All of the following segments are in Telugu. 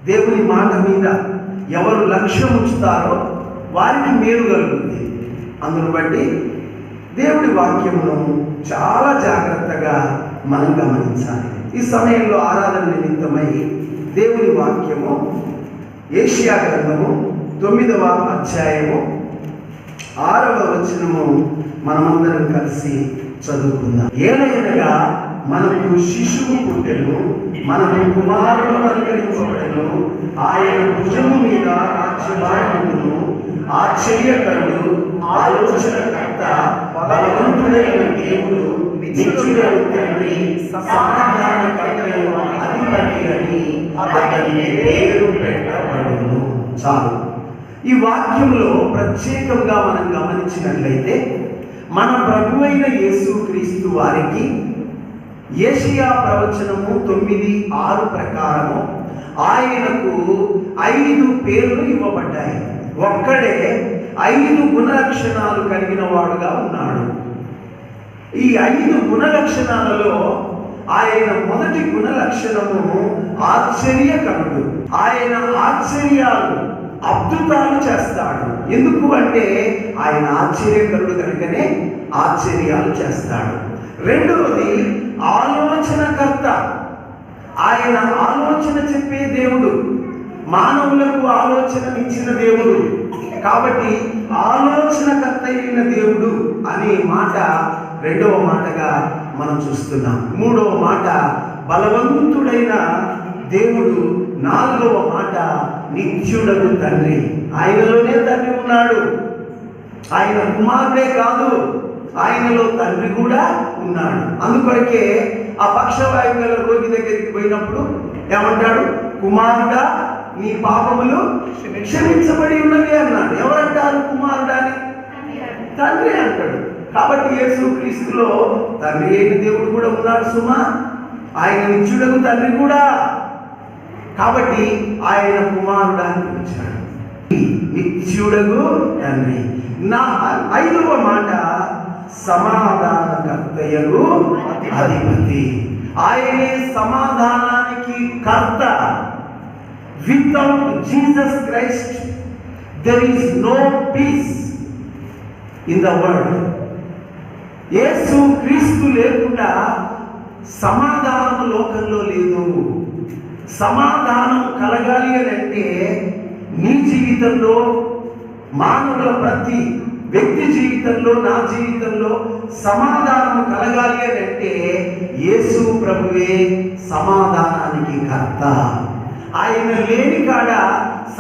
దేవుని మాట మీద ఎవరు లక్ష్యం ఉంచుతారో వారికి మేలు కలుగుతుంది. అందును బట్టి దేవుడి వాక్యమును చాలా జాగ్రత్తగా మనం గమనించాలి. ఈ సమయంలో ఆరాధన నిమిత్తమై దేవుని వాక్యము యెషయా గ్రంథము 9వ అధ్యాయము 6వ వచనము మనమందరం కలిసి చదువుకుందాం. ఏలయనగా మనకు శిశువు పుట్టెను, మనకు కుమారుడు అనుగ్రహించబడెను, ఆయన భుజము మీద రాజ్యభారమును, ఆశ్చర్యకరుడు, ఆలోచనకర్త, బలవంతుడైన దేవుడు, నిత్యుడైన తండ్రి, సమాధానకర్తయు అధిపతి అని అతనికి పేరు పెట్టబడును. చాలు. ఈ వాక్యంలో ప్రత్యేకంగా మనం గమనించినట్లయితే మన ప్రభువైన యేసుక్రీస్తు వారికి యెషయా ప్రవచనము 9:6 ప్రకారము ఆయనకు 5 పేర్లు ఇవ్వబడ్డాయి. ఒక్కడే 5 గుణలక్షణాలు కలిగిన వాడుగా ఉన్నాడు. ఈ 5 గుణలక్షణాలలో ఆయన మొదటి గుణలక్షణము ఆశ్చర్యకరుడు. ఆయన ఆశ్చర్యాలు, అద్భుతాలు చేస్తాడు. ఎందుకు అంటే ఆయన ఆశ్చర్యకరుడు కనుకనే ఆశ్చర్యాలు చేస్తాడు. రెండవది ఆలోచనకర్త. ఆయన ఆలోచన చెప్పే దేవుడు, మానవులకు ఆలోచననిచ్చిన దేవుడు. కాబట్టి ఆలోచనకర్త అయిన దేవుడు అనే మాట రెండవ మాటగా మనం చూస్తున్నాం. మూడవ మాట బలవంతుడైన దేవుడు. నాలుగవ మాట నిత్యుడగు తండ్రి. ఆయనలోనే తండ్రి ఉన్నాడు. ఆయన కుమారుడే కాదు, ఆయనలో తండ్రి కూడా ఉన్నాడు. అందుకొరకే ఆ పక్షవాయువు గల రోగి దగ్గరికి పోయినప్పుడు ఏమంటాడు? కుమారుడా, నీ పాపములు క్షమించబడి ఉన్నవి అన్నాడు. ఎవరంటారు కుమారుడా అని? తండ్రి అంటాడు. కాబట్టి యేసుక్రీస్తులో తండ్రి అయిన దేవుడు కూడా ఉన్నాడు సుమా. ఆయన నిత్యుడగు తండ్రి కూడా. కాబట్టి ఆయన కుమారుడా అని పిలిచాడు. నిత్యుడగు తండ్రి. నా 5వ మాట సమాధానకర్తయగు అధిపతి. ఆయనే సమాధానానికి కర్త. Without Jesus Christ there is no peace in the world. యేసు క్రీస్తు లేకుండా సమాధానం లోకంలో లేదు. సమాధానం కలగాలి అని అంటే నీ జీవితంలో, మానవుల ప్రతి వ్యక్తి జీవితంలో, నా జీవితంలో సమాధానం కలగాలి అని అంటే యేసు ప్రభువే సమాధానానికి కర్త. ఆయన లేని కాడ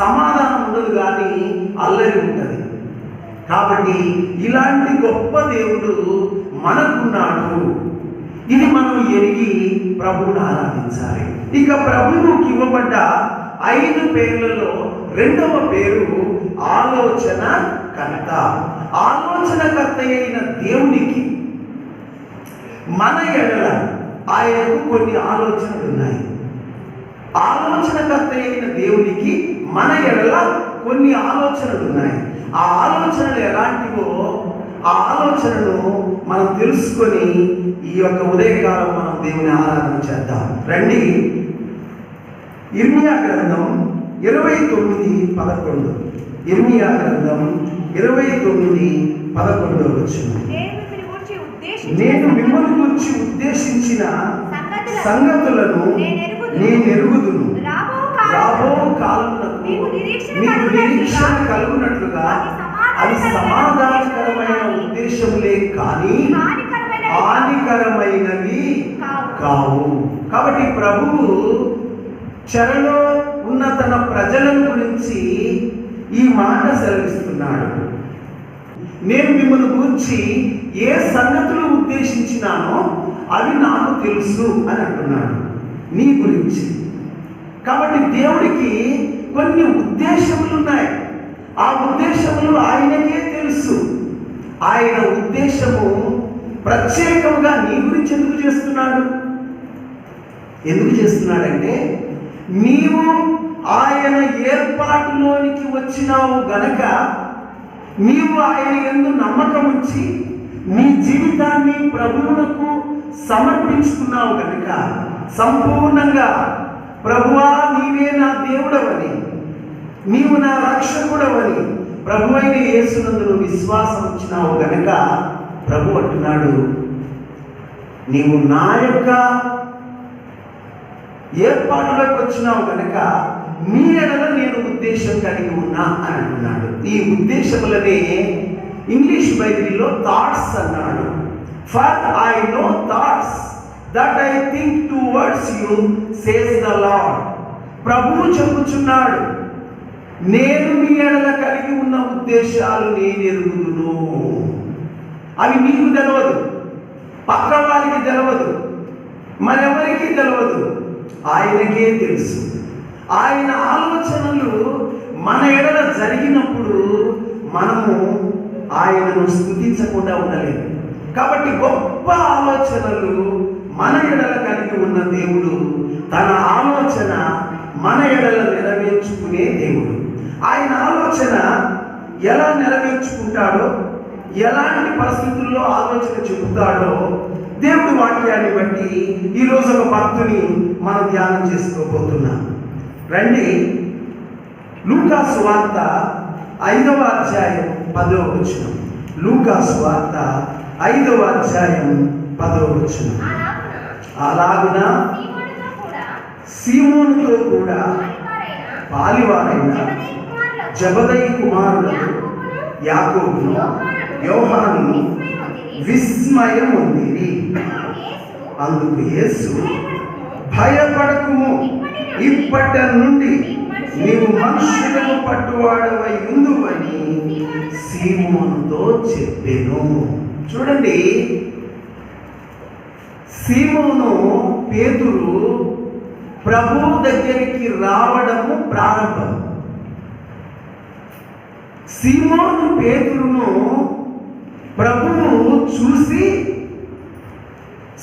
సమాధానం ఉండదు, కానీ అల్లరి ఉంటుంది. కాబట్టి ఇలాంటి గొప్ప దేవుడు మనకున్నాడు. ఇది మనం ఎరిగి ప్రభువును ఆరాధించాలి. ఇక ప్రభువుకి ఇవ్వబడ్డ 5 పేర్లలో రెండవ పేరు ఆలోచనకర్త. ఆలోచనకర్త అయిన దేవునికి మన ఎడల ఆయనకు కొన్ని ఆలోచనలు ఉన్నాయి. ఆలోచనకర్త అయిన దేవునికి మన ఎడల కొన్ని ఆలోచనలు ఉన్నాయి. ఆ ఆలోచనలు ఎలాంటివో ఆ ఆలోచనను మనం తెలుసుకొని ఈ యొక్క ఉదయకాలం మనం దేవుని ఆరాధన చేద్దాం. రండి. ఇర్మియా గ్రంథం 29:11. ఇర్మియా గ్రంథం 29:11 వచనం. నేను మిమ్మల్ని గురించి ఉద్దేశించిన సంగతులను నేను ఎరుగుదును. రాబో కాలమునకు మీకు నిరీక్షణ కలుగునట్లుగా అవి సమాధానకరమైన ఉద్దేశములే కానీ హానికరమైనవి కావు. కాబట్టి ప్రభువు చెరలో ఉన్న తన ప్రజలను గురించి ఈ మాట సెలవిస్తున్నాడు. నేను మిమ్మల్ని గురించి ఏ సంగతులు ఉద్దేశించినానో అవి నాకు తెలుసు అని అంటున్నాడు నీ గురించి. కాబట్టి దేవుడికి కొన్ని ఉద్దేశములు ఉన్నాయి. ఆ ఉద్దేశములు ఆయనకే తెలుసు. ఆయన ఉద్దేశము ప్రత్యేకంగా నీ గురించి ఎందుకు చేస్తున్నాడు? ఎందుకు చేస్తున్నాడంటే నీవు ఆయన ఏర్పాటులోనికి వచ్చినావు గనక, నీవు ఆయన యందు నమ్మకం ఉంచి నీ జీవితాన్ని ప్రభువునకు సమర్పించుకున్నావు గనక, సంపూర్ణంగా ప్రభువా నీవే నా దేవుడవని, నీవు నా రక్షకుడవని ప్రభు అయిన యేసునందు విశ్వాసం ఉంచినావు గనక ప్రభు అంటున్నాడు, నీవు నా యొక్క ఏర్పాటులోకి వచ్చినావు కనుక నీ ఎడల నేను ఉద్దేశం కలిగి ఉన్నా అని అంటున్నాడు. ఈ ఉద్దేశములనే ఇంగ్లీష్ బైబిల్లో థాట్స్ అన్నాడు. For I know thoughts that I think towards you says the lord. ప్రభువు చెప్పుచున్నాడు, నేను మీ ఎడల కలిగి ఉన్న ఉద్దేశాలు నేను ఎరుగుదును. అవి నీకు తెలియదు, పక్క వారికి తెలియదు, మరెవరికి తెలియదు, ఆయనకే తెలుసు. ఆయన ఆలోచనలు మన ఎడల జరిగినప్పుడు మనము ఆయనను స్తుతించకుండా ఉండలేము. కాబట్టి గొప్ప ఆలోచనలు మన ఎడల కలిగి ఉన్న దేవుడు తన ఆలోచన మన ఎడల నెరవేర్చుకునే దేవుడు. ఆయన ఆలోచన ఎలా నెరవేర్చుకుంటాడో, ఎలాంటి పరిస్థితుల్లో ఆలోచన చెబుతాడో దేవుడి వాక్యాన్ని బట్టి ఈరోజు ఒక భక్తుని మనం ధ్యానం చేసుకోబోతున్నాం. రండి, లూకా సువార్త 5వ అధ్యాయం 10వ వచనం. లూకా సువార్త 5వ అధ్యాయం 10వ వచనం. అలాగున సీమోనుతో కూడా పాలివారైన జబదయి కుమారులకు యాకోబును యోహానును విస్మయం ఉంది. అందుకు యేసు, భయపడకుము, ఇప్పటి నుండి నీవు మనుషులను పట్టువాడవై ఉందువని సీమోనుతో చెప్పెను. చూడండి, సీమోను పేతురు ప్రభువు దగ్గరికి రావడము ప్రారంభం. సీమోను పేతురును ప్రభువు చూసి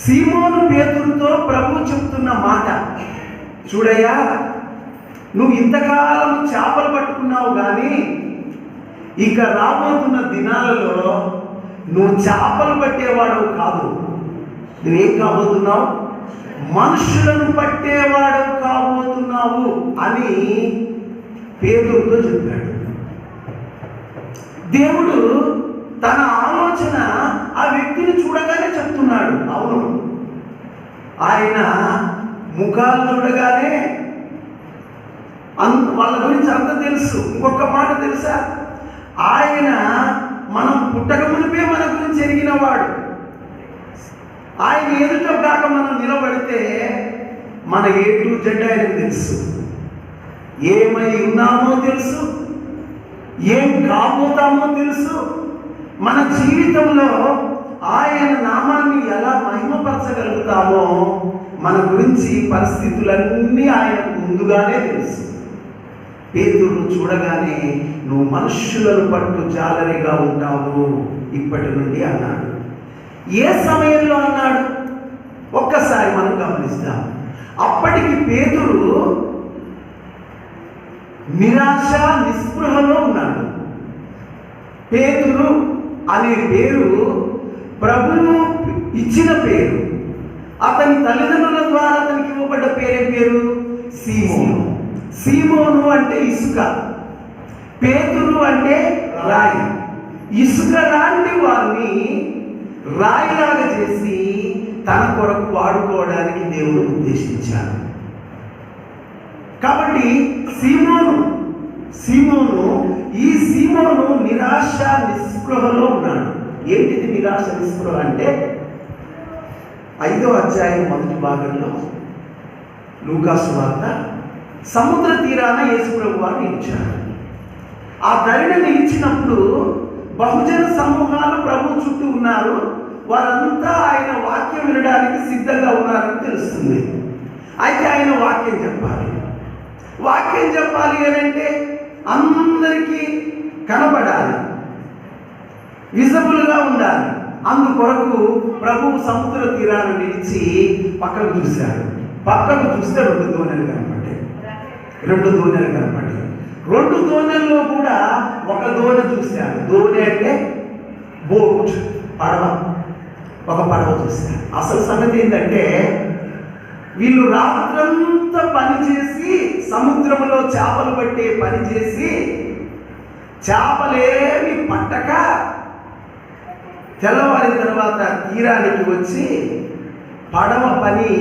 సీమోను పేతురుతో ప్రభు చెప్తున్న మాట, చూడయ్యా, నువ్వు ఇంతకాలం చేపలు పట్టుకున్నావు కానీ ఇక రాబోతున్న దినాలలో నువ్వు చేపలు పట్టేవాడు కాదు, నువ్వేం కాబోతున్నావు, మనుషులను పట్టేవాడు కాబోతున్నావు అని పేతురుతో చెప్పాడు. దేవుడు తన ఆలోచన ఆ వ్యక్తిని చూడగానే చెప్తున్నాడు. అవును, ఆయన ముఖాలు చూడగానే వాళ్ళ గురించి అంత తెలుసు. ఇంకొక మాట తెలుసా, ఆయన మనం పుట్టక మునిపే మన గురించి ఎరిగినవాడు. ఆయన ఎదుట కాక మనం నిలబడితే మన A to Z ఆయనకు తెలుసు. ఏమై ఉన్నామో తెలుసు, ఏం కాబోతామో తెలుసు. మన జీవితంలో ఆయన నామాన్ని ఎలా మహిమపరచగలుగుతామో మన గురించి పరిస్థితులన్నీ ఆయనకు ముందుగానే తెలుసు. పేతురును చూడగానే నువ్వు మనుషులను పట్టు జాలరిగా ఉంటావు ఇప్పటి నుండి అన్నాడు. ఏ సమయంలో అన్నాడు ఒక్కసారి మనం గమనిస్తాం. అప్పటికి పేతురు నిరాశ నిస్పృహలో ఉన్నాడు. పేతురు అనే పేరు ప్రభువు ఇచ్చిన పేరు. అతని తల్లిదండ్రుల ద్వారా అతనికి ఇవ్వబడ్డ పేరు సీమోను. సీమోను అంటే ఇసుక, పేతురు అంటే రాయి. ఇసుక లాంటి వారిని రాయిలాగా చేసి తన కొరకు వాడుకోవడానికి దేవుడు ఉద్దేశించాడు. కాబట్టి ఈ సీమోను నిరాశ నిస్పృహలో ఉన్నాడు. ఏంటిది నిరాశ నిస్పృహ అంటే 5వ అధ్యాయం మొదటి భాగంలో లూకా సువార్త, సముద్ర తీరాన యేసు ప్రభు వారు నిలిచారు. ఆ ధరిన నిలిచినప్పుడు బహుజన సమూహాలు ప్రభు చుట్టూ ఉన్నారు. వారంతా ఆయన వాక్యం వినడానికి సిద్ధంగా ఉన్నారని తెలుస్తుంది. అయితే ఆయన వాక్యం చెప్పాలి అని అంటే అందరికీ కనబడాలి, విజబుల్గా ఉండాలి. అందుకొరకు ప్రభువు సముద్ర తీరాన్ని నిలిచి పక్కకు చూశాడు. పక్కకు చూస్తే 2 దోణెలు కనపడ్డాయి. 2 దోణెలు కనపడ్డాయి. 2 దోణెల్లో కూడా ఒక దోణె చూశాడు. దోణె అంటే బోట్, పడవ. ఒక పడవ చూశాడు. అసలు సంగతి ఏంటంటే వీళ్ళు రాత్రంతా పనిచేసి సముద్రంలో చేపలు పట్టే పని చేసి చేపలేమి పట్టక తెల్లవారిన తర్వాత తీరానికి వచ్చి పడవ పని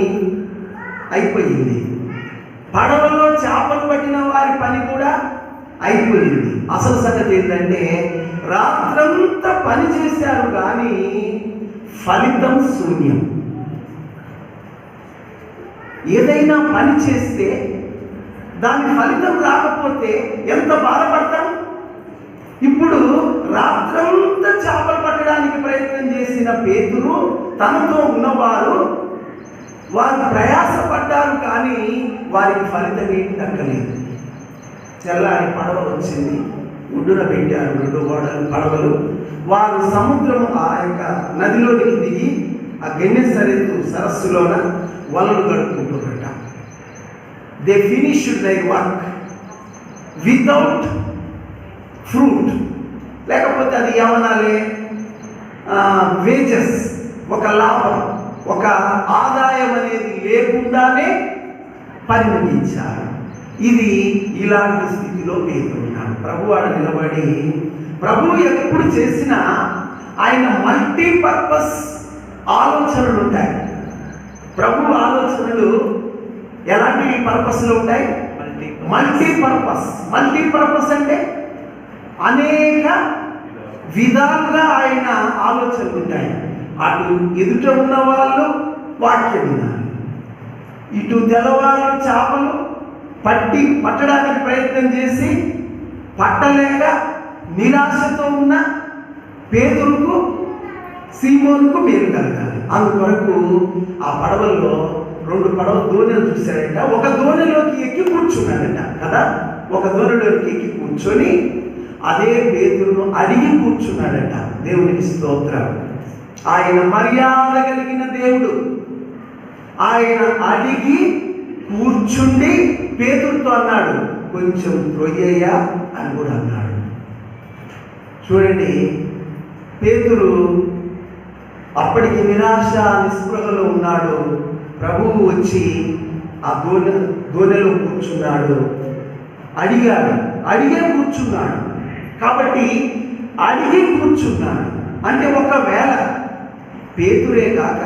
అయిపోయింది. పడవలో చేపలు పట్టిన వారి పని కూడా అయిపోయింది. అసలు సంగతి ఏంటంటే రాత్రంతా పని చేశారు కానీ ఫలితం శూన్యం. ఏదైనా పని చేస్తే దాని ఫలితం రాకపోతే ఎంత బాధపడతాం. ఇప్పుడు రాత్రంతా చేపలు పట్టడానికి ప్రయత్నం చేసిన పేతురు తనతో ఉన్నవారు వారు ప్రయాసపడ్డారు కానీ వారికి ఫలితం ఏమి దక్కలేదు. తెల్లారి పడవ వచ్చింది, ఒడ్డున పెట్టారు 2 పడవలు. వారు సముద్రం ఆ యొక్క నదిలోనికి దిగి ఆ గెన్నెసరెత్తు సరస్సులోన వలలు గడుపుకుంటున్నట. They finished their work without fruit, లేకపోతే అది ఏమనాలి, వేజెస్, ఒక లాభం, ఒక ఆదాయం అనేది లేకుండానే పని ముగించారు. ఇది ఇలాంటి స్థితిలో పేరున్నాడు. ప్రభు ఆడ నిలబడి, ప్రభు ఎప్పుడు చేసినా ఆయన మల్టీపర్పస్ ఆలోచనలు ఉంటాయి. ప్రభు ఆలోచనలు ఎలాంటి పర్పస్లు ఉంటాయి? మల్టీపర్పస్ అంటే అనేక విధాలుగా ఆయన ఆలోచనలు ఉంటాయి. అటు ఎదుట ఉన్న వాళ్ళు వాక్యం వినాలి, ఇటు తెల్లవారు చేపలు పట్టడానికి ప్రయత్నం చేసి పట్టలేక నిరాశతో ఉన్న పేతురుకు సీమోనుకు మేలు కలగాలి. అందుకొరకు ఆ పడవల్లో 2 పడవ దోణెలు చూశాడట. ఒక దోణిలోకి ఎక్కి కూర్చున్నాడట కదా. ఒక దోణిలోకి ఎక్కి కూర్చొని అదే పేతురును అడిగి కూర్చున్నాడట. దేవునికి స్తోత్రం. ఆయన మర్యాద కలిగిన దేవుడు. ఆయన అడిగి కూర్చుండి పేతురుతో అన్నాడు, కొంచెం త్రొయ్యయ్యా అని కూడా అన్నాడు. చూడండి, పేతురు అప్పటికి నిరాశ నిస్పృహలో ఉన్నాడు. ప్రభువు వచ్చి ఆ దోణిలో కూర్చున్నాడు. అడిగే కూర్చున్నాడు. కాబట్టి అడిగి కూర్చున్నాడు అంటే ఒకవేళ పేతురే కాక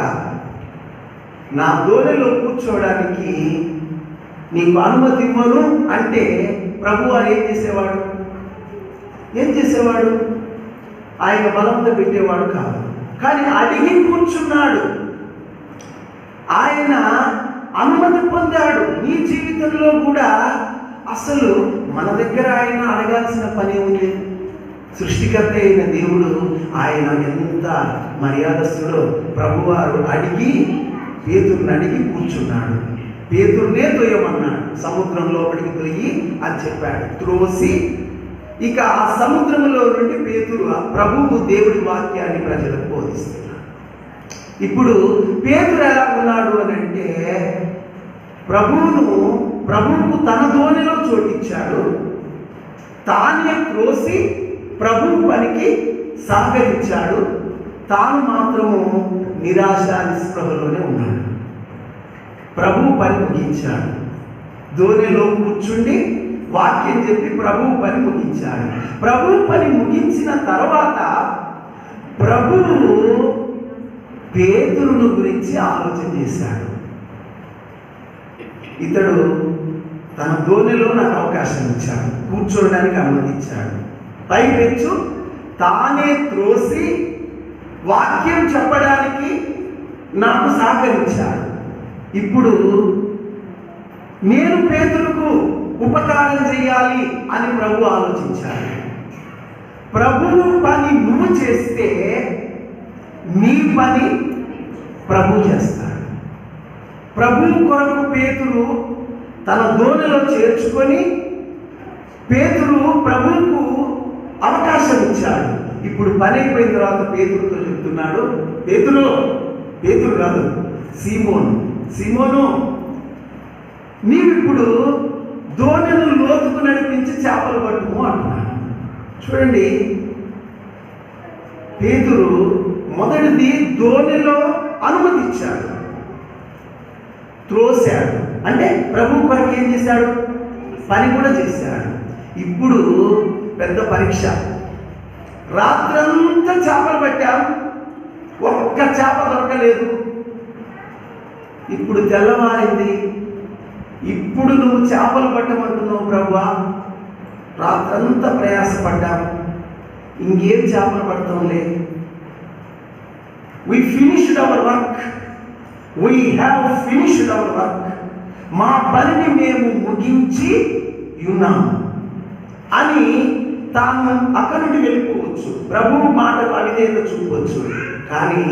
నా దోణిలో కూర్చోవడానికి నీకు అనుమతి ఇవ్వను అంటే ప్రభు వారు ఏం చేసేవాడు? ఆయన బలంతో పెట్టేవాడు కాదు. కానీ అడిగి కూర్చున్నాడు. ఆయన అనుమతి పొందాడు. నీ జీవితంలో కూడా అసలు మన దగ్గర ఆయన అడగాల్సిన పని ఉంది. సృష్టికర్త అయిన దేవుడు ఆయన ఎంత మర్యాదస్తుడో. ప్రభువారు పేతురుని అడిగి కూర్చున్నాడు. పేతురునే తొయ్యమన్నాడు. సముద్రం లోపలికి తొయ్యి అని చెప్పాడు. త్రోసి ఇక ఆ సముద్రంలో నుండి పేతురు ప్రభువు దేవుడి వాక్యాన్ని ప్రజలకు బోధిస్తున్నాడు. ఇప్పుడు పేతురు ఎలా ఉన్నాడు అని అంటే ప్రభువుకు తన దోణిలో చోటిచ్చాడు. తానే త్రోసి ప్రభువు పనికి సహకరించాడు. తాను మాత్రము నిరాశ నిస్పృహలోనే ఉన్నాడు. ప్రభువు పని ముగించాడు. దోణిలో కూర్చుండి వాక్యం చెప్పి ప్రభువు పని ముగించాడు. ప్రభువు పని ముగించిన తర్వాత ప్రభువు పేతురును గురించి ఆలోచన చేశాడు. ఇతడు తన దోణిలో నాకు అవకాశం ఇచ్చాడు, కూర్చోవడానికి అనుమతించాడు. పైపెచ్చు తానే త్రోసి వాక్యం చెప్పడానికి నాకు సహకరించాడు. ఇప్పుడు నేను పేతురుకు ఉపకారం చేయాలి అని ప్రభు ఆలోచించాడు. ప్రభువు పని నువ్వు చేస్తే నీ పని ప్రభు చేస్తాడు. ప్రభువు కొరకు పేతురు తన దోణిలో చేర్చుకొని పేతురు ప్రభువుకు అవకాశం ఇచ్చాడు. ఇప్పుడు పని అయిపోయిన తర్వాత పేతురుతో చెప్తున్నాడు, పేతురు కాదు, సీమోను నీవిప్పుడు దోణిను లోతుకు నడిపించి చేపలు పట్టుము అంటున్నాడు. చూడండి, పేతురు మొదటిది దోణిలో అనుమతిచ్చాడు. త్రోశాడు. అంటే ప్రభు కొరకు ఏం చేశాడు? పని కూడా చేశాడు. ఇప్పుడు పెద్ద పరీక్ష. రాత్రంతా చేపలు పట్టాం, ఒక్క చేప దొరకలేదు. ఇప్పుడు తెల్లవారింది. ఇప్పుడు నువ్వు చేపలు పట్టమంటున్నావు ప్రభువా, రాత్రంతా ప్రయాసపడ్డాము, ఇంకేం చేపలు పడతాంలే. We finished our work. We have finished our work. మా పనిని మేము ముగించి ఉన్నాము అని తాను అక్కడి నుండి వెళ్ళిపోవచ్చు, ప్రభువు మాటకు అవిధేయత చూపవచ్చు. కానీ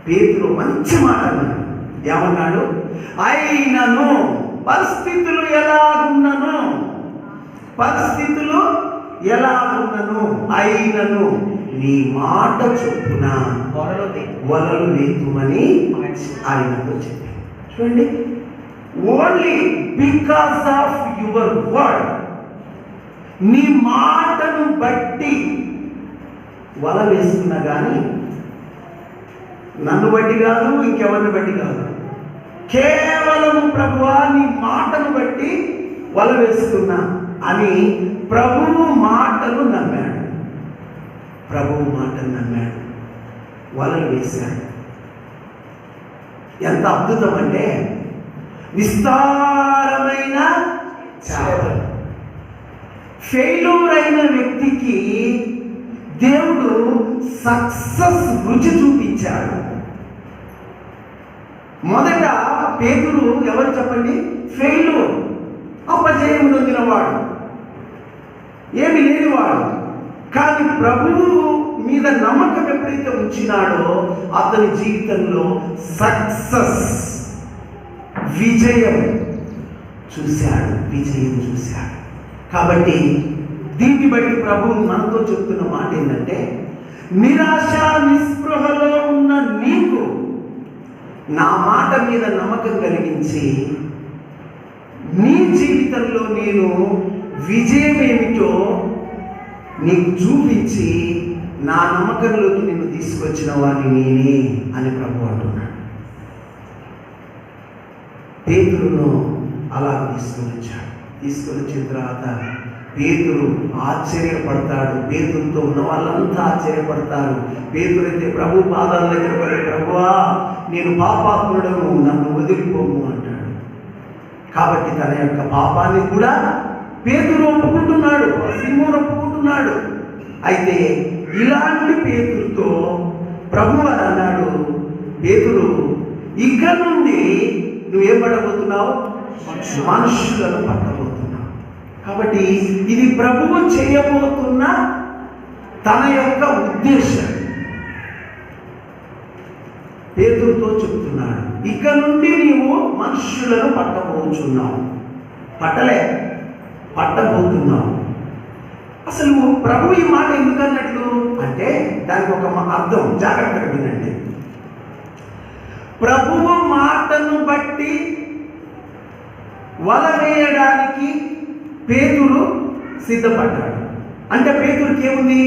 పేతురు మంచి మాట అన్నాడు. ఏమన్నాడు? అయినను పరిస్థితులు ఎలాగున్నను, పరిస్థితులు ఎలాగున్నను, అయినను నీ మాట చొప్పున వలలు వేతుమని ఆయనతో చెప్పాడు. చూడండి, only because of your word, నీ మాటను బట్టి వల వేస్తున్నా కానీ నన్ను బట్టి కాదు, ఇంకెవరిని బట్టి కాదు, కేవలం ప్రభువా నీ మాటను బట్టి వల వేస్తున్నా అని ప్రభువు మాటలు నమ్మాడు. ప్రభువు మాటలు నమ్మాడు, వలలు వేశాడు. ఎంత అద్భుతం అంటే విస్తారమైన చేపలు. ఫెయిల్యూర్ అయిన వ్యక్తికి దేవుడు సక్సెస్ రుచి చూపించాడు. మొదట పేతురు ఎవరు చెప్పండి? ఫెయిల్యూర్, అపజయం నొందినవాడు, ఏమి లేనివాడు. కానీ ప్రభువు మీద నమ్మకం ఎప్పుడైతే ఉంచినాడో అతని జీవితంలో సక్సెస్, విజయం చూశాడు, విజయం చూశాడు. కాబట్టి దీన్ని బట్టి ప్రభువు మనతో చెప్తున్న మాట ఏంటంటే, నిరాశ నిస్పృహలో ఉన్న నీకు నా మాట మీద నమ్మకం కలిగించి నీ జీవితంలో నేను విజయం ఏమిటో నీకు చూపించి నా నమ్మకంలోకి నిన్ను తీసుకొచ్చిన వాడిని నేనే అని ప్రభు అంటున్నాడు. పేతురును అలా తీసుకొని వచ్చాడు. తీసుకొని వచ్చిన తర్వాత పేతురు ఆశ్చర్యపడతాడు. పేతురుతో ఉన్న వాళ్ళంతా ఆశ్చర్యపడతారు. పేతురైతే ప్రభు పాదాల దగ్గర పడి, ప్రభువా నేను పాపాత్ముడను, నన్ను వదిలిపోము అంటాడు. కాబట్టి తన యొక్క పాపాన్ని కూడా పేతురు ఒప్పుకుంటున్నాడు, సీమోను ఒప్పుకుంటున్నాడు. అయితే ఇలాంటి పేతురుతో ప్రభు అని అన్నాడు, పేతురు ఇక నుండి నువ్వేం పడబోతున్నావు? మనుషులను పట్టబోతున్నావు. కాబట్టి ఇది ప్రభువు చేయబోతున్న తన యొక్క ఉద్దేశం. పేతురుతో చెప్తున్నాడు, ఇక నుండి నీవు మనుషులను పట్టబోచున్నావు. పట్టబోతున్నావు. అసలు ప్రభు ఈ మాట ఎందుకు అన్నట్లు అంటే దానికి ఒక అర్థం, జాగ్రత్తగా వినండి. ప్రభువు మాటను బట్టి వల వేయడానికి పేతురు సిద్ధపడ్డాడు. అంటే పేతురుకి ఏముంది?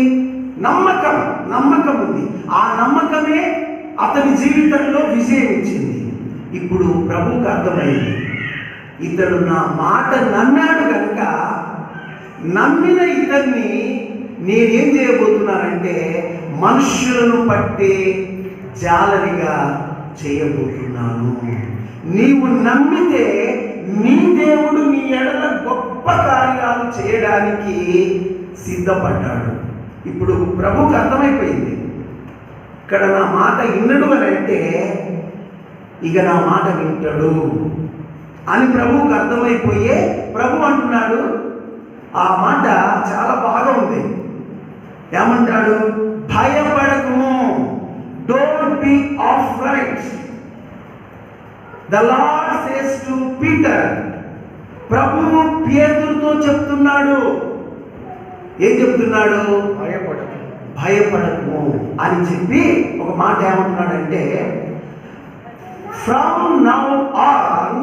నమ్మకం ఉంది. ఆ నమ్మకమే అతని జీవితంలో విజయం ఇచ్చింది. ఇప్పుడు ప్రభువుకు అర్థమైంది, ఇతడు నా మాట నమ్మాడు కనుక నమ్మిన ఇతన్ని నేనేం చేయబోతున్నానంటే మనుష్యులను పట్టే జాలరిగా చేయబోతున్నాను. నీవు నమ్మితే నీ దేవుడు నీ ఎడల గొప్ప కార్యాలు చేయడానికి సిద్ధపడ్డాడు. ఇప్పుడు ప్రభువుకు అర్థమైపోయింది, ఇక్కడ నా మాట వినడు అని అంటే ఇక నా మాట వింటాడు అని ప్రభువుకు అర్థమైపోయే ప్రభు అంటున్నాడు. ఆ మాట చాలా బాగా ఉంది. ఏమంటాడు? భయపడకుము, don't be afraid. The lord says to Peter. ప్రభువు పేతురుతో చెప్తున్నాడు. ఏం చెప్తున్నాడు? భయపడకుము అని చెప్పి ఒక మాట ఏమంటున్నాడంటే, from now on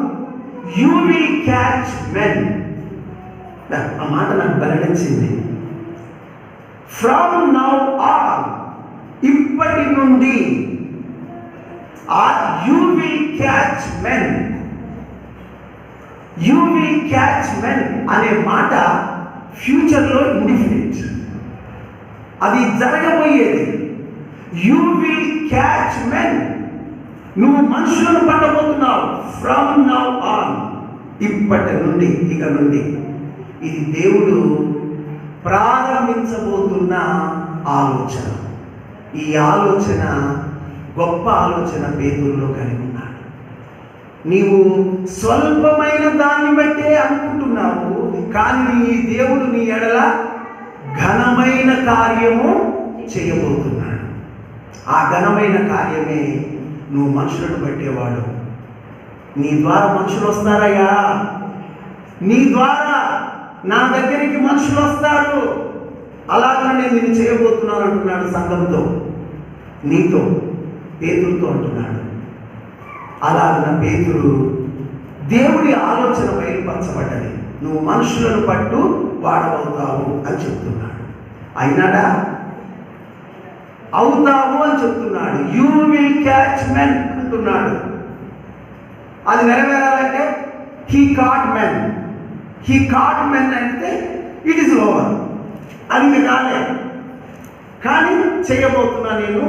you will catch men. ఆ మాట నాకు బలడించింది. ఫ్రమ్ నౌ ఆన్, ఇప్పటి నుండి you will catch men. You will catch men అనే మాట ఫ్యూచర్లో ఇండిఫినిట్, అది జరగబోయేది. యూ విల్ క్యాచ్ మెన్, నువ్వు మనుషులను పట్టబోతున్నావు. ఫ్రమ్ నౌ ఆన్, ఇప్పటి నుండి, ఇక నుండి. ఇది దేవుడు ప్రారంభించబోతున్న ఆలోచన. ఈ ఆలోచన గొప్ప ఆలోచన పేతురులో కలిగి ఉన్నాడు. నీవు స్వల్పమైన దాన్ని బట్టే అనుకుంటున్నావు, కానీ ఈ దేవుడు నీ ఎడల ఘనమైన కార్యము చేయబోతున్నాడు. ఆ ఘనమైన కార్యమే నువ్వు మనుషులను పట్టేవాడు. నీ ద్వారా మనుషులు వస్తారయ్యా, నీ ద్వారా నా దగ్గరికి మనుషులు వస్తారు. అలాగనే నేను చేయబోతున్నాను అంటున్నాడు సంఘంతో, నీతో, పేతురుతో అంటున్నాడు. అలాగన పేతురు దేవుడి ఆలోచన బయలుపరచబడ్డది. నువ్వు మనుషులను పట్టు వాడవుతావు అని చెప్తున్నాడు. అయినాడా? అవుతావు అని చెప్తున్నాడు. యూ విల్ క్యాచ్ మెన్ అంటున్నాడు. అది నెరవేరాలంటే he caught men. He caught men అంటే ఇట్ ఈస్ ఓవర్, అది కాలే, కానీ చేయబోతున్నా, నేను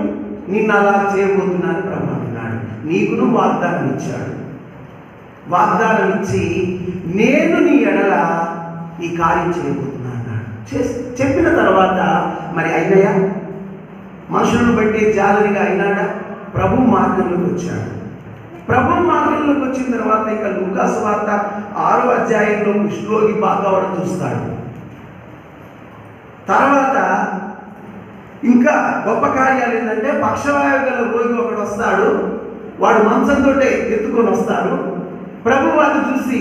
నిన్ను అలా చేయబోతున్నాను ప్రభు అంటున్నాడు. నీకును వాగ్దానం ఇచ్చాడు. వాగ్దానం ఇచ్చి నేను నీ ఎడల ఈ కార్యం చేయబోతున్నా అన్నాడు. చెప్పిన తర్వాత మరి అయినాయా? మనుషులను బట్టి జాలరిగా అయినాడా? ప్రభు మార్గంలోకి వచ్చాడు. ప్రభు మార్గంలోకి వచ్చిన తర్వాత ఇంకా లూకా సువార్త 6వ అధ్యాయంలో కుష్ఠరోగి బాగా అవడం చూస్తాడు. తర్వాత ఇంకా గొప్ప కార్యాలు ఏంటంటే, పక్షవాయువు గల రోగి ఒకడు వస్తాడు. వాడు మంచంతో ఎత్తుకొని వస్తాడు. ప్రభు వాడిని చూసి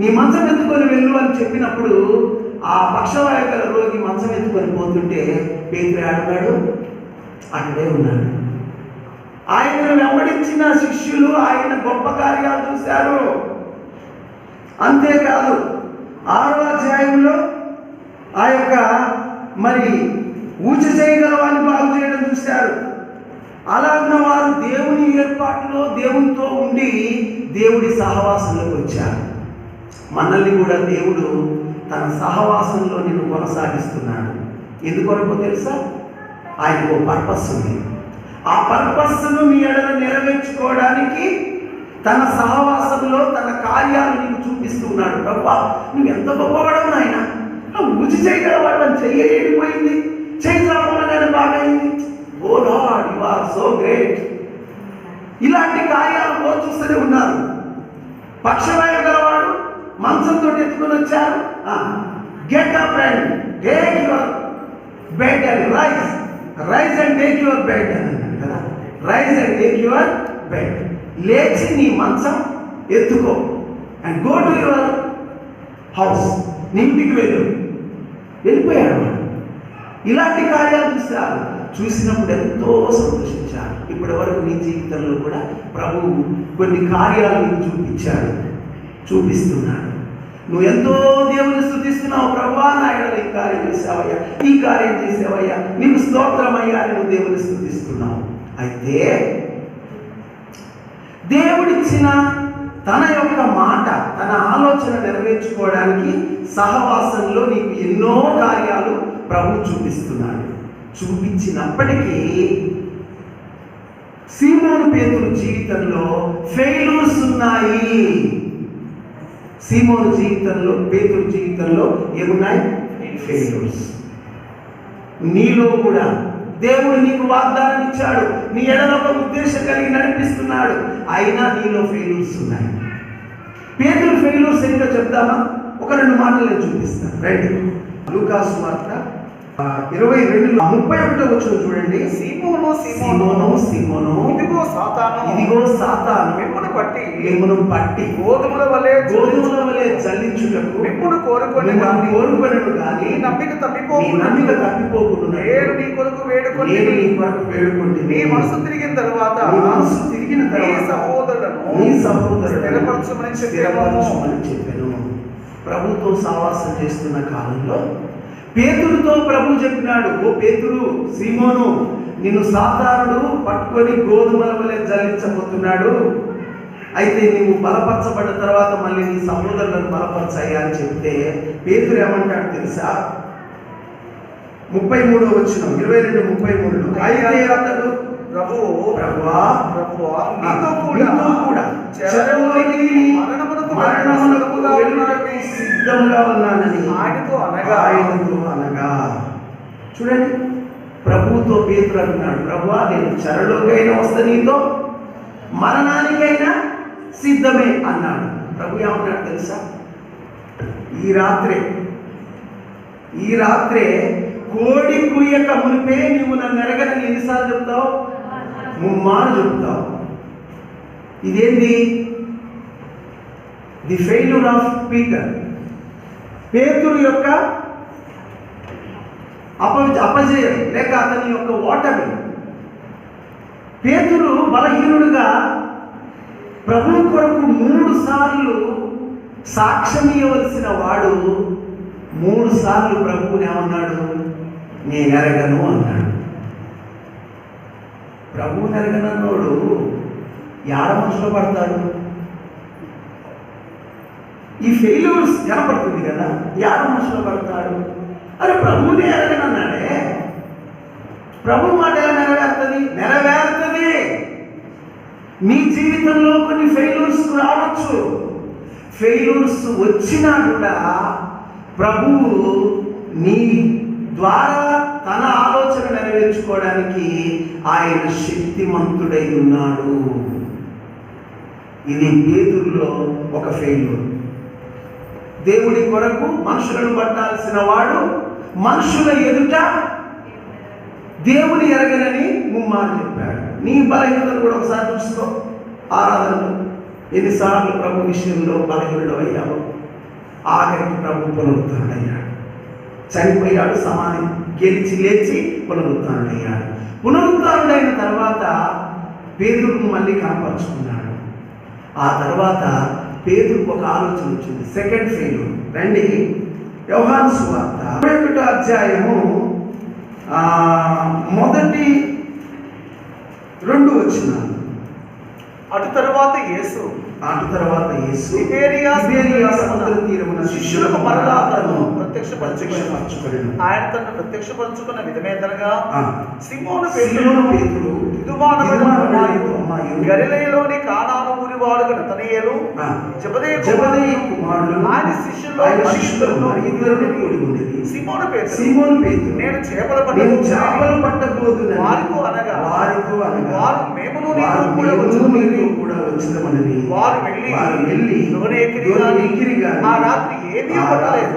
నీ మంచం ఎత్తుకొని వెళ్ళు అని చెప్పినప్పుడు ఆ పక్షవాయువు గల రోగి మంచం ఎత్తుకొని పోతుంటే పేతురు ఆడున్నాడు, అక్కడే ఉన్నాడు. ఆయనను వెంబడించిన శిష్యులు ఆయన గొప్ప కార్యాలు చూశారు. అంతేకాదు 6వ అధ్యాయంలో ఆ యొక్క మరి ఊచ చేయగలవాన్ని బాగు చేయడం చూశారు. అలాగిన వారు దేవుని ఏర్పాటులో దేవునితో ఉండి దేవుడి సహవాసంలోకి వచ్చారు. మనల్ని కూడా దేవుడు తన సహవాసంలో నిన్ను కొనసాగిస్తున్నాడు. ఎందుకొరకు తెలుసా? ఆయనకు పర్పస్ ఉంది. ఆ పర్పస్ను నీ ఎడల నెరవేర్చుకోవడానికి తన సహవాసంలో తన కార్యాలు నీకు చూపిస్తూ ఉన్నాడు. ప్రభా, నువ్వు ఎంత గొప్పవాడవు నాయన, రుచి చేయగలవాడు అని చెయ్యలేకపోయింది, చేయి రావగానే బాగైంది. Oh lord, you are so great. ఇలాంటి కార్యాలు రోజు చూస్తూనే ఉన్నారు. పక్షవాయువు గలవాడు మంచంతో ఎత్తుకొని వచ్చారు. Get up and take your bed and rise and take your bed అని అన్నాడు కదా. Rise and take your bed, లేచి నీ మంచం ఎత్తుకో, and go to your house, నీ ఇంటికి వెళ్ళిపోయాడు. ఇలాంటి కార్యాలు చూశారు. చూసినప్పుడు ఎంతో సంతోషించారు. ఇప్పటి వరకు నీ జీవితంలో కూడా ప్రభువు కొన్ని కార్యాలు నీకు చూపిస్తున్నాడు. నువ్వు ఎంతో దేవుని స్తుతిస్తున్నావు. ప్రభువా, నా ఎడల ఈ కార్యం చేసావయ్యా, ఈ కార్యం చేసావయ్యా, నీకు స్తోత్రమయ్యా అని నువ్వు దేవుని స్తుతిస్తున్నావు. అయితే దేవుడిచ్చిన తన యొక్క మాట, తన ఆలోచన నెరవేర్చుకోవడానికి సహవాసంలో నీకు ఎన్నో కార్యాలు ప్రభు చూపిస్తున్నాడు. చూపించినప్పటికీ సీమోను పేతురు జీవితంలో ఫెయిల్యూర్స్ ఉన్నాయి. సీమోను జీవితంలో, పేతురు జీవితంలో ఏమున్నాయి? ఫెయిల్యూర్స్. నీలో కూడా దేవుడు నీకు వాగ్దానం ఇచ్చాడు, నీ ఎడల ఒక ఉద్దేశం కలిగి నడిపిస్తున్నాడు, అయినా నీలో ఫెయిల్యూర్స్ ఉన్నాయి. పేతురు ఫెయిల్యూర్స్ ఏంటో చెప్తామా? ఒక 2 మాటలు నేను చూపిస్తాను. రైట్, లూకా సువార్త 22:31 వచ్చిన చూడండి. సీమోను ఇదిగో సాతాను మిమ్మును పట్టి గోధుమల వలె చల్లించుటకు మిమ్మును కోరుకొని కానీ నమ్మిక తప్పిపోకుండా నేను నీ కొరకు వేడుకొని నీ మనసు తిరిగిన తర్వాత నీ సహోదరులను స్థిరపరచమని చెప్పాను. ప్రభుత్వం సావాసం చేస్తున్న కాలంలో పేతురుతో ప్రభు చెప్పినాడు, ఓ పేతురు, సీమోను, నిన్ను సాతానుడు పట్టుకొని గోధుమల వలె జల్లించబోతున్నాడు. అయితే నీవు బలపరచబడ్డ తర్వాత మళ్ళీ నీ సహోదరులను బలపరచాయా అని చెప్తే పేతురు ఏమంటాడు తెలుసా? 33వ వచనం, 22:33. అయితే అతడు, ప్రభువా నీతో కూడా చెరలోకి మరణమునకు వెళ్ళుటకు సిద్ధంగా ఉన్నానని ఆయనతో అనగా. చూడండి, ప్రభువుతో పేతురు అంటున్నాడు, ప్రభువా నేను చెరలోకైనా వస్తా, నీతో మరణానికైనా సిద్ధమే అన్నాడు. ప్రభు ఏమన్నాడు తెలుసా? ఈ రాత్రే కోడి కూయక మునిపే నీవు నన్ను ఎరగనని ఎన్నిసార్లు చెప్తావు? ముమ్మారు చెప్తావు. ఇదేంటి? The failure of Peter. పేతురు యొక్క అపజయం లేక అతని యొక్క ఓటమి. పేతురు బలహీనుడుగా ప్రభు కొరకు 3 సార్లు సాక్ష్యం ఇవ్వవలసిన వాడు 3 సార్లు ప్రభువుని ఏమన్నాడు? నేను ఎరగను అన్నాడు. ప్రభువుని ఎరగనన్నోడు యాడ మనసులో పడతాడు? ఈ ఫెయిల్యూర్స్ కనపడుతుంది కదా, యాడ మనసులో పడతాడు? అరే ప్రభువుని ఎరగనన్నాడే, ప్రభు మాట ఎలా నెరవేరుతుంది. నీ జీవితంలో కొన్ని ఫెయిల్యూర్స్ రావచ్చు. ఫెయిల్యూర్స్ వచ్చినా కూడా ప్రభువు నీ ద్వారా తన ఆలోచన నెరవేర్చుకోవడానికి ఆయన శక్తిమంతుడై ఉన్నాడు. ఇది పేతురులో ఒక ఫెయిల్యూర్. దేవుడి కొరకు మనుషులను పట్టాల్సిన వాడు మనుషుల ఎదుట దేవుని ఎరగనని ముమ్మారు చెప్పాడు. నీ బలహీనతను కూడా ఒకసారి చూసుకో. ఆరాధనలు ఎన్నిసార్లు ప్రభు విషయంలో బలహీనుడు అయ్యావు. ఆఖరికి ప్రభు పునరుద్ధరణయ్యాడు, చనిపోయాడు, సమాధి గెలిచి లేచి పునరుద్ధరణయ్యాడు. పునరుద్ధరణైన తర్వాత పేతురును మళ్ళీ కనపరుచుకున్నాడు. ఆ తర్వాత పేతురుకు ఒక ఆలోచన వచ్చింది, సెకండ్ ఫెయిల్యూర్. రండి, యోహాను సువార్త 21వ అధ్యాయము మొదటి 2 వచనాలు. అటు తరువాత యేసు తిబెరియా సముద్ర తీరమున శిష్యులకు మరలా తను ప్రత్యక్షపరచుకొనెను. ఆయన తనను ప్రత్యక్షపరచుకున్న విధమేదనగా, సీమోను పేతురు గలిలయలోని కానాను ఊరివాడు నతనయేలు, జెబెదయి కుమారులు ఆయన శిష్యుల్లో ఇద్దరు కూడి ఉండేది. సీమోను పేతురు, నేను చేపలు పట్టబోదును వారితో అనగా వారు మేమును నీతో కూడా వచ్చినమని వారు వెళ్ళి నూనె ఎక్కిరి గాని ఆ రాత్రి ఏమీ పట్టలేదు.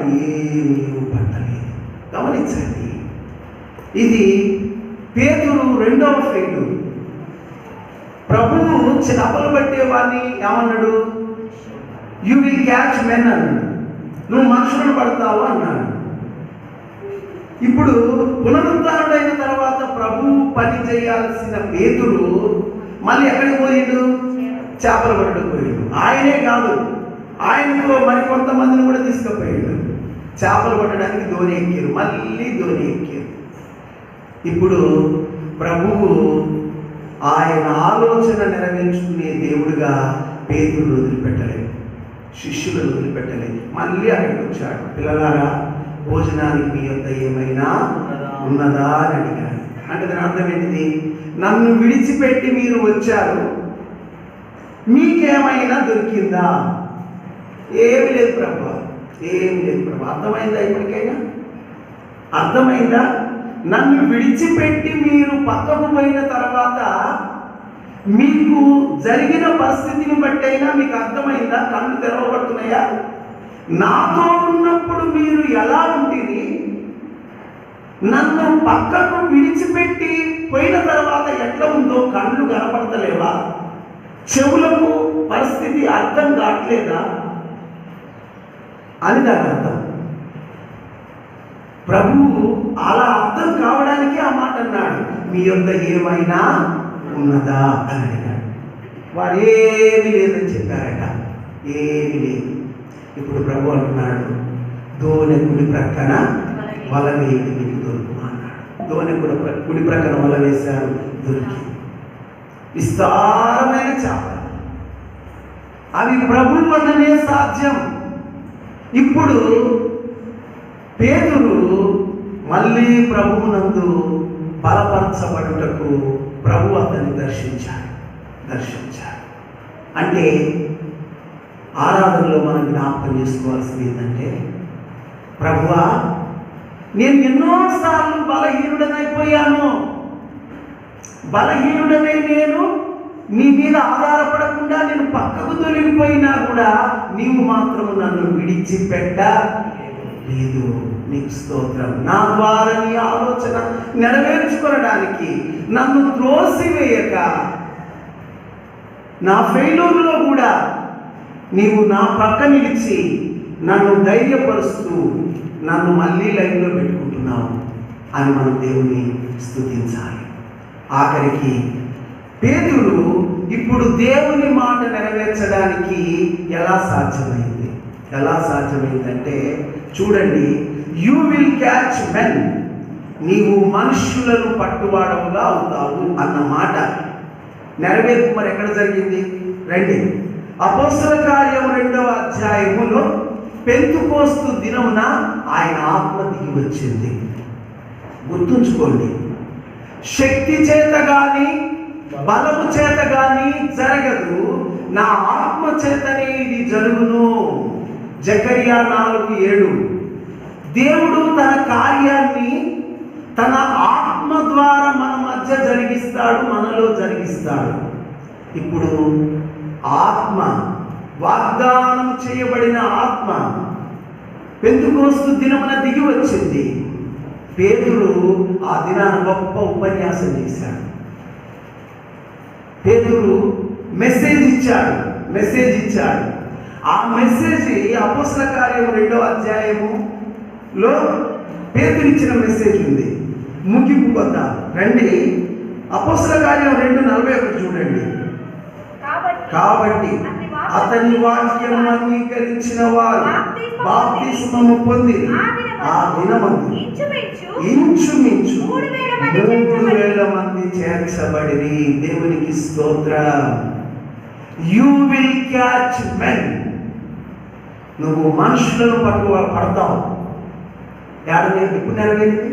గమనించండి, ఇది పేతురు రెండవ ఫెయిల్యూర్. ప్రభువు చేపలు పట్టేవాడిని ఏమన్నాడు? యు విల్ క్యాచ్ మెన్ అన్నాడు. నువ్వు మనుషులను పడతావు అన్నాడు. ఇప్పుడు పునరుద్ధరణైన తర్వాత ప్రభు పని చేయాల్సిన పేతురు మళ్ళీ ఎక్కడికి పోయిండు? చేపలు పట్టడం పోయిండు. ఆయనే కాదు, ఆయనతో మరికొంతమందిని కూడా తీసుకుపోయాడు. చేపలు పట్టడానికి ధోని ఎక్కారు, మళ్ళీ ధోని ఎక్కారు. ఇప్పుడు ప్రభువు ఆయన ఆలోచన నెరవేర్చుకునే దేవుడుగా పేతురును వదిలిపెట్టలేదు, శిష్యులను వదిలిపెట్టలేదు. మళ్ళీ అక్కడికి వచ్చాడు. పిల్లలారా, భోజనానికి మీ యొద్ద ఏమైనా ఉన్నదా అని అడిగాడు. అంటే దాని అర్థం ఏంటిది? నన్ను విడిచిపెట్టి మీరు వచ్చారు, మీకేమైనా దొరికిందా? ఏమి లేదు ప్రభు, ఏమి లేదు ప్రభు. అర్థమైందా? ఇప్పటికైనా అర్థమైందా? నన్ను విడిచిపెట్టి మీరు పక్కకు పోయిన తర్వాత మీకు జరిగిన పరిస్థితిని బట్టి అయినా మీకు అర్థమైందా? కళ్ళు తెరవబడుతున్నాయా? నాతో ఉన్నప్పుడు మీరు ఎలా ఉంటుంది, నన్ను పక్కకు విడిచిపెట్టి పోయిన తర్వాత ఎట్లా ఉందో కళ్ళు కనపడతలేవా? చెవులకు పరిస్థితి అర్థం కావట్లేదా అని దాని అర్థం. ప్రభువు అలా అర్థం కావడానికి ఆ మాట అన్నాడు, మీ యొద్ద ఏమైనా ఉన్నదా అని అడిగాడు. వారు ఏమీ లేదని చెప్పారట, ఏమీ లేదు. ఇప్పుడు ప్రభు అంటున్నాడు, దోణి కుడి ప్రక్కన వల వేయండి మీకు దొరుకు అన్నాడు. ధోని కూడా కుడి ప్రక్కన వల వేశారు, దొరికి. విస్తారమైన చేపలు, అవి ప్రభు వల్లనే సాధ్యం. ఇప్పుడు పేతురు మళ్ళీ ప్రభువునందు బలపరచబడుటకు ప్రభు అతన్ని దర్శించాడు. అంటే ఆరాధనలో మనం జ్ఞాపకం చేసుకోవాల్సింది ఏంటంటే, ప్రభువా, నేను ఎన్నోసార్లు బలహీనుడనైపోయాను. బలహీనుడనై నేను నీ మీద ఆధారపడకుండా నేను పక్కకు తొలగిపోయినా కూడా నీవు మాత్రం నన్ను విడిచిపెట్టలేదు. నీకు స్తోత్రం. నా ద్వారా నీ ఆలోచన నెరవేర్చుకోవడానికి నన్ను త్రోసివేయక, నా ఫెయిల్యూర్లో కూడా నీవు నా పక్క నిలిచి నన్ను ధైర్యపరుస్తూ నన్ను మళ్ళీ లైన్లో పెట్టుకుంటున్నావు అని మనం దేవుని స్తుతించాలి. ఆఖరికి పేతురు ఇప్పుడు దేవుని మాట నెరవేర్చడానికి ఎలా సాధ్యమైందంటే చూడండి, యూ విల్ క్యాచ్ మెన్, నీవు మనుష్యులను పట్టువాడవుగా అవుతావు అన్న మాట నెరవేర్పు మరి ఎక్కడ జరిగింది? రండి, అపోస్తల కార్యం 2వ అధ్యాయములో పెంతుకోస్తు దినమున ఆయన ఆత్మ దిగి వచ్చింది. గుర్తుంచుకోండి, శక్తి చేత గాని బలము చేత గాని జరగదు, నా ఆత్మ చేతనే ఇది జరుగును. జకర్యా 4:7. దేవుడు తన కార్యాన్ని తన ఆత్మ ద్వారా మన మధ్య జరిగిస్తాడు, మనలో జరిగిస్తాడు. ఇప్పుడు ఆత్మ, వాగ్దానం చేయబడిన ఆత్మ పెంతుకోస్తు దినమున దిగి వచ్చింది. పేతురు ఆ దినాన గొప్ప ఉపన్యాసం చేశాడు. పేతురు మెసేజ్ ఇచ్చాడు. ఆ మెసేజ్ అపోస్తల కార్యం 2వ అధ్యాయములో పేతురు ఇచ్చిన మెసేజ్ ఉంది. ముగింపు కొత్త రండి, అపోస్తల కార్యం 2:41 చూడండి. కాబట్టి అతని వాక్యం అంగీకరించిన వారు బాప్తిస్మము పొంది ఆ దినమందు ఇంచుమించు 3,000 మంది చేర్చబడిరి. దేవునికి స్తోత్రం. యూ విల్ క్యాచ్ మెన్, నువ్వు మనుషులను పడతావు. ఎప్పుడు నెరవేరింది?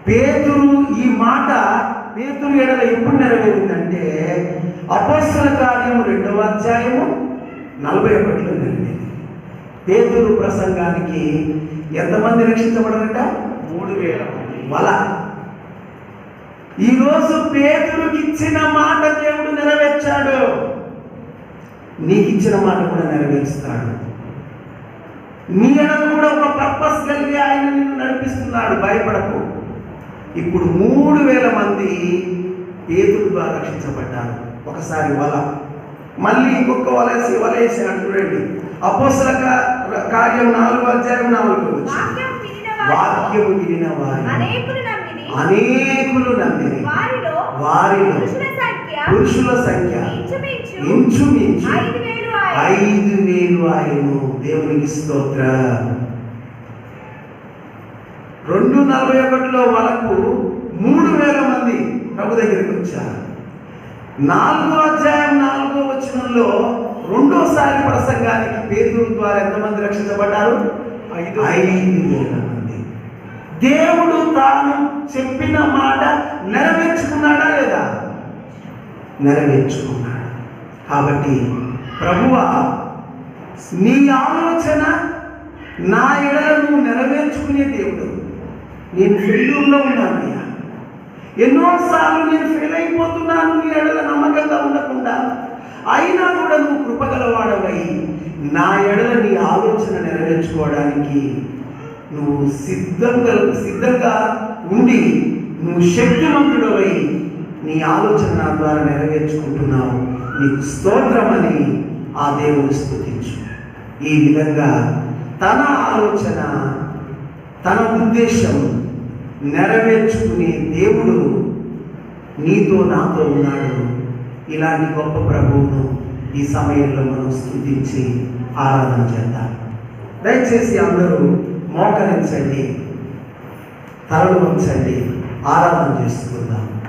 పేతురు ఈ మాట పేతురు ఎడల ఎప్పుడు నెరవేరిందంటే అపోస్తల కార్యం 2వ అధ్యాయము 41లో నెరవేరింది. పేతురు ప్రసంగానికి ఎంతమంది రక్షించబడరట? 3,000 వల. ఈరోజు పేతురుకి ఇచ్చిన మాట దేవుడు నెరవేర్చాడు, నీకు ఇచ్చిన మాట కూడా నెరవేరుస్తాడు. నీ ఎడల కూడా ఒక పర్పస్ కలిగి ఆయన నిన్ను నడిపిస్తున్నాడు, భయపడకు. ఇప్పుడు 3,000 మంది పేతురు ద్వారా రక్షించబడ్డారు. ఒకసారి వల, మళ్ళీ ఇంకొక వలేసాడు. చూడండి, అపోస్తల కార్యం 4వ అధ్యాయం 4వ వాక్యము వినిన వారు అనేకులు నమ్మిరి. వారిలో పురుషుల సంఖ్య ఇంచుమించు 5,000 ఆయను. దేవునికి స్తోత్రం. 2:41లో వరకు 3,000 మంది ప్రభు దగ్గరికి వచ్చారు. 4వ అధ్యాయం 4వ వచనంలో రెండోసారి ప్రసంగానికి పేతురు ద్వారా ఎంతమంది రక్షించబడ్డారు? 5,000 మంది. దేవుడు తాను చెప్పిన మాట నెరవేర్చుకున్నాడా లేదా? నెరవేర్చుకున్నాడు. కాబట్టి ప్రభువా, నీ ఆలోచన నా ఎడల నువ్వు నెరవేర్చుకునే దేవుడు. నేను ఫెయిల్యూర్లో ఉన్నానయ్యా, ఎన్నోసార్లు నేను ఫెయిల్ అయిపోతున్నాను నీ ఎడల నమ్మకంగా ఉండకుండా. అయినా కూడా నువ్వు కృపగలవాడవై నా ఎడల నీ ఆలోచన నెరవేర్చుకోవడానికి నువ్వు సిద్ధంగా ఉండి నువ్వు శక్తివంతుడవై నీ ఆలోచన నా ద్వారా నెరవేర్చుకుంటున్నావు. నీకు స్తోత్రమని ఆ దేవుని స్తుతించు. ఈ విధంగా తన ఆలోచన, తన ఉద్దేశం నెరవేర్చుకునే దేవుడు నీతో నాతో ఉన్నాడు. ఇలాంటి గొప్ప ప్రభువును ఈ సమయంలో మనం స్తుతించి ఆరాధన చేద్దాం. దయచేసి అందరూ మోకరించండి. తలలు వంచండి, ఆరాధన చేసుకుందాం.